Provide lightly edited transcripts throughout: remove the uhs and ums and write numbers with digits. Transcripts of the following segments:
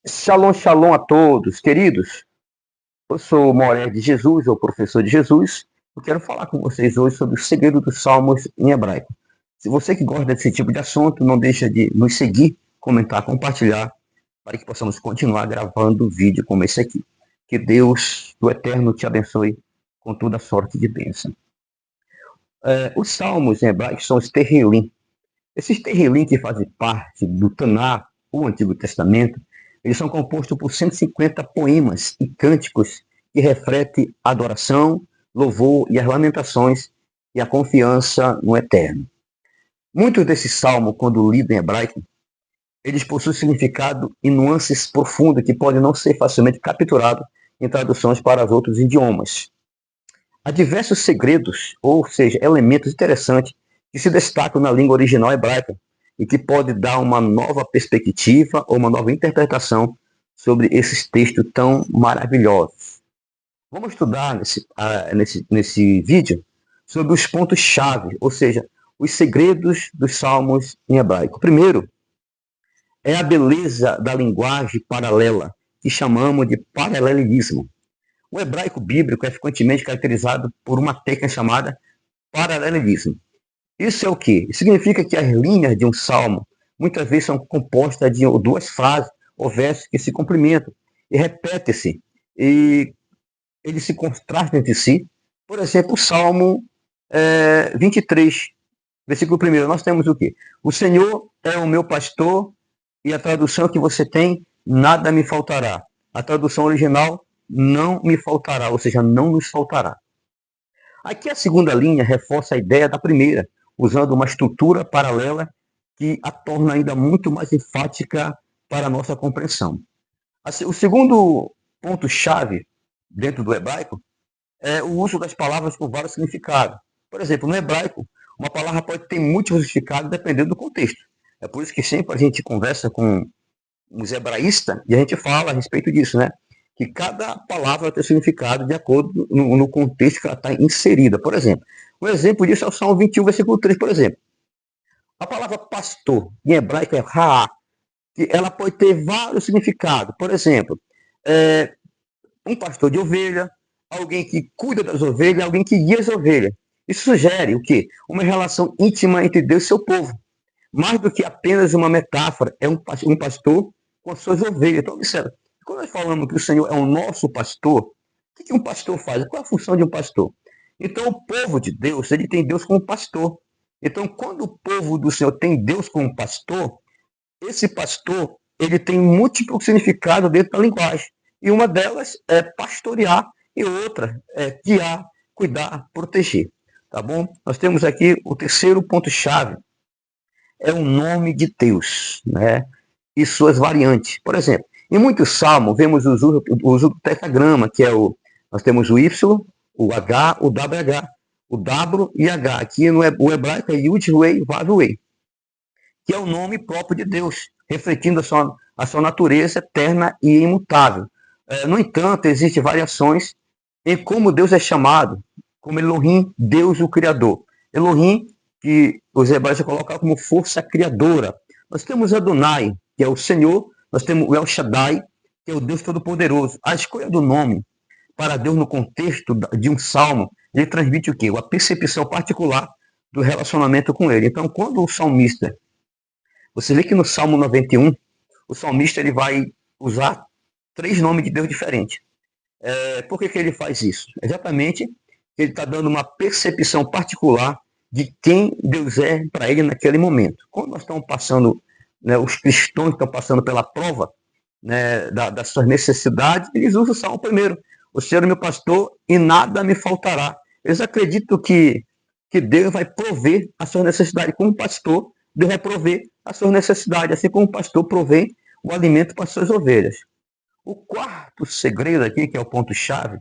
Shalom, shalom a todos, queridos. Eu sou Moré de Jesus, ou professor de Jesus. Eu quero falar com vocês hoje sobre o segredo dos salmos em hebraico. Se você que gosta desse tipo de assunto, não deixa de nos seguir, comentar, compartilhar, para que possamos continuar gravando vídeo como esse aqui. Que Deus, do Eterno, te abençoe com toda sorte de bênção. Os salmos em hebraico são os Terrilim. Esses Terrilim que fazem parte do Taná, o Antigo Testamento, eles são compostos por 150 poemas e cânticos que refletem a adoração, louvor e as lamentações e a confiança no Eterno. Muitos desses salmos, quando lidos em hebraico, eles possuem significado e nuances profundas que podem não ser facilmente capturados em traduções para os outros idiomas. Há diversos segredos, ou seja, elementos interessantes que se destacam na língua original hebraica e que pode dar uma nova perspectiva ou uma nova interpretação sobre esses textos tão maravilhosos. Vamos estudar nesse vídeo sobre os pontos-chave, ou seja, os segredos dos salmos em hebraico. Primeiro, é a beleza da linguagem paralela, que chamamos de paralelismo. O hebraico bíblico é frequentemente caracterizado por uma técnica chamada paralelismo. Isso é o quê? Significa que as linhas de um salmo muitas vezes são compostas de duas frases ou versos que se complementam e repetem-se e eles se contrastam entre si. Por exemplo, o Salmo 23, versículo 1, nós temos o quê? O Senhor é o meu pastor e a tradução que você tem, nada me faltará. A tradução original, não me faltará, ou seja, não nos faltará. Aqui a segunda linha reforça a ideia da primeira, usando uma estrutura paralela que a torna ainda muito mais enfática para a nossa compreensão. O segundo ponto-chave dentro do hebraico é o uso das palavras com vários significados. Por exemplo, no hebraico, uma palavra pode ter múltiplos significados dependendo do contexto. É por isso que sempre a gente conversa com os hebraístas e a gente fala a respeito disso, né? Que cada palavra tem significado de acordo no contexto que ela está inserida. Por exemplo, um exemplo disso é o Salmo 21, versículo 3, por exemplo. A palavra pastor, em hebraico, é raá, que ela pode ter vários significados. Por exemplo, um pastor de ovelha, alguém que cuida das ovelhas, alguém que guia as ovelhas. Isso sugere o quê? Uma relação íntima entre Deus e seu povo. Mais do que apenas uma metáfora, é um pastor com as suas ovelhas. Então, observa, quando nós falamos que o Senhor é o nosso pastor, o que um pastor faz? Qual é a função de um pastor? Então, o povo de Deus, ele tem Deus como pastor. Então, quando o povo do Senhor tem Deus como pastor, esse pastor, ele tem múltiplo significado dentro da linguagem. E uma delas é pastorear e outra é guiar, cuidar, proteger. Tá bom? Nós temos aqui o terceiro ponto-chave, é o nome de Deus, né? E suas variantes. Por exemplo, em muitos salmos, vemos o uso do tetragrama, que é nós temos o Y, o H, o WH, o W e H. Aqui no hebraico é Yud, Rei, Vav, Rei, que é o nome próprio de Deus, refletindo a sua natureza eterna e imutável. No entanto, existem variações em como Deus é chamado, como Elohim, Deus o Criador. Elohim, que os hebreus colocam como força criadora. Nós temos Adonai, que é o Senhor, nós temos o El Shaddai, que é o Deus Todo-Poderoso. A escolha do nome para Deus no contexto de um salmo, ele transmite o quê? A percepção particular do relacionamento com ele. Então, quando o salmista, você vê que no Salmo 91, o salmista ele vai usar 3 nomes de Deus diferentes. Por que ele faz isso? Exatamente, ele está dando uma percepção particular de quem Deus é para ele naquele momento. Quando nós estamos passando, né, os cristãos estão passando pela prova, né, das suas necessidades, eles usam o Salmo primeiro. O Senhor é meu pastor e nada me faltará. Eles acreditam que Deus vai prover a sua necessidade. Como pastor, Deus vai prover a sua necessidade, assim como o pastor provém o alimento para as suas ovelhas. O quarto segredo aqui, que é o ponto-chave,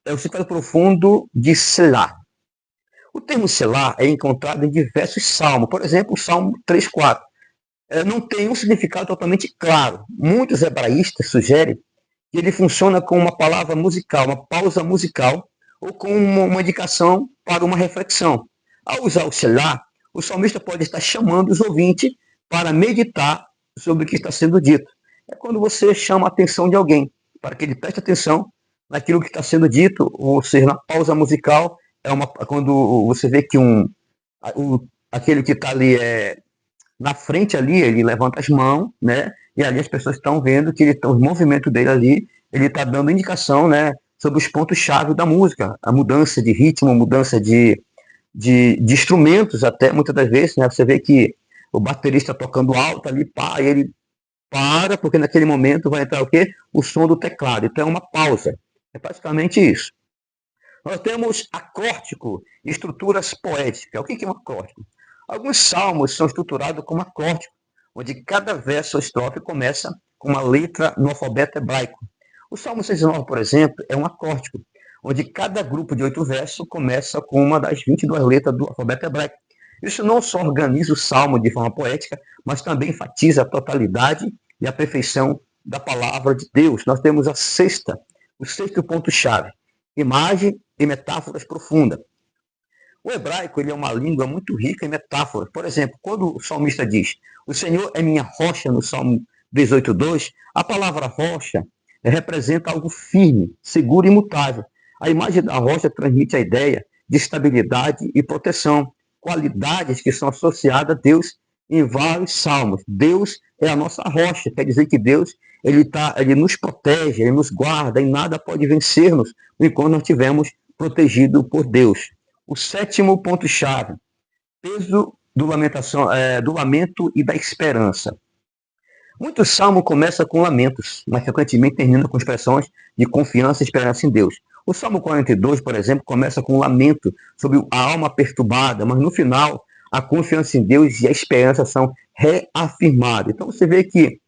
é o significado profundo de Selá. O termo Selá é encontrado em diversos salmos. Por exemplo, o Salmo 3:4. Não tem um significado totalmente claro. Muitos hebraístas sugerem que ele funciona como uma palavra musical, uma pausa musical, ou como uma indicação para uma reflexão. Ao usar o Selá, o salmista pode estar chamando os ouvintes para meditar sobre o que está sendo dito. é quando você chama a atenção de alguém, para que ele preste atenção naquilo que está sendo dito, ou seja, na pausa musical, quando você vê que aquele que está ali na frente ali, ele levanta as mãos, né? E ali as pessoas estão vendo que os movimentos dele ali, ele está dando indicação, né? Sobre os pontos-chave da música, a mudança de ritmo, mudança de instrumentos até, muitas das vezes, né? Você vê que o baterista tocando alto ali, pá, e ele para, porque naquele momento vai entrar o quê? O som do teclado. Então é uma pausa. É praticamente isso. Nós temos acróstico e estruturas poéticas. O que é um acróstico? Alguns salmos são estruturados como acróstico, onde cada verso ou estrofe começa com uma letra no alfabeto hebraico. O Salmo 69, por exemplo, é um acróstico, onde cada grupo de 8 versos começa com uma das 22 letras do alfabeto hebraico. Isso não só organiza o salmo de forma poética, mas também enfatiza a totalidade e a perfeição da palavra de Deus. Nós temos o sexto ponto-chave, imagem e metáforas profundas. O hebraico ele é uma língua muito rica em metáforas. Por exemplo, quando o salmista diz: "O Senhor é minha rocha", no Salmo 18:2, a palavra rocha representa algo firme, seguro e imutável. A imagem da rocha transmite a ideia de estabilidade e proteção, qualidades que são associadas a Deus em vários salmos. Deus é a nossa rocha, quer dizer que Deus ele nos protege, ele nos guarda, e nada pode vencer-nos enquanto nós estivermos protegidos por Deus. O sétimo ponto-chave, peso do lamento e da esperança. Muitos salmos começam com lamentos, mas frequentemente terminam com expressões de confiança e esperança em Deus. O Salmo 42, por exemplo, começa com um lamento sobre a alma perturbada, mas no final a confiança em Deus e a esperança são reafirmadas. Então você vê que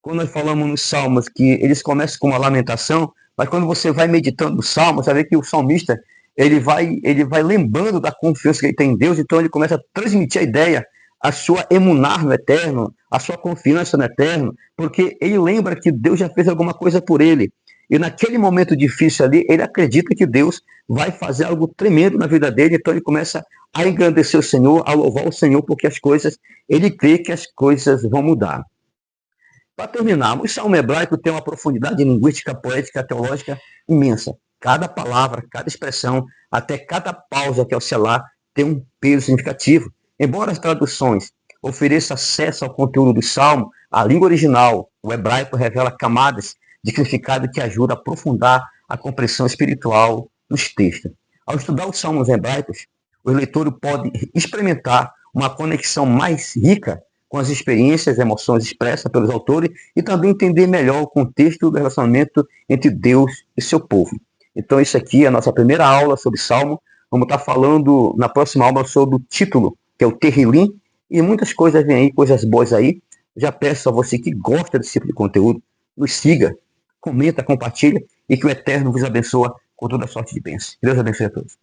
quando nós falamos nos salmos que eles começam com uma lamentação, mas quando você vai meditando no salmo, você vê que o salmista ele vai lembrando da confiança que ele tem em Deus, então ele começa a transmitir a ideia, a sua emunar no eterno, a sua confiança no eterno, porque ele lembra que Deus já fez alguma coisa por ele. E naquele momento difícil ali, ele acredita que Deus vai fazer algo tremendo na vida dele, então ele começa a engrandecer o Senhor, a louvar o Senhor, porque ele crê que as coisas vão mudar. Para terminar, o salmo hebraico tem uma profundidade linguística, poética, teológica imensa. Cada palavra, cada expressão, até cada pausa que é oscilar, tem um peso significativo. Embora as traduções ofereçam acesso ao conteúdo do salmo, a língua original, o hebraico, revela camadas de significado que ajudam a aprofundar a compreensão espiritual dos textos. Ao estudar os salmos hebraicos, o leitor pode experimentar uma conexão mais rica com as experiências e emoções expressas pelos autores e também entender melhor o contexto do relacionamento entre Deus e seu povo. Então, isso aqui é a nossa primeira aula sobre Salmo. Vamos estar falando na próxima aula sobre o título, que é o Terrilim, e muitas coisas vêm aí, coisas boas aí. Já peço a você que gosta desse tipo de conteúdo, nos siga, comenta, compartilha, e que o Eterno vos abençoe com toda sorte de bênçãos. Deus abençoe a todos.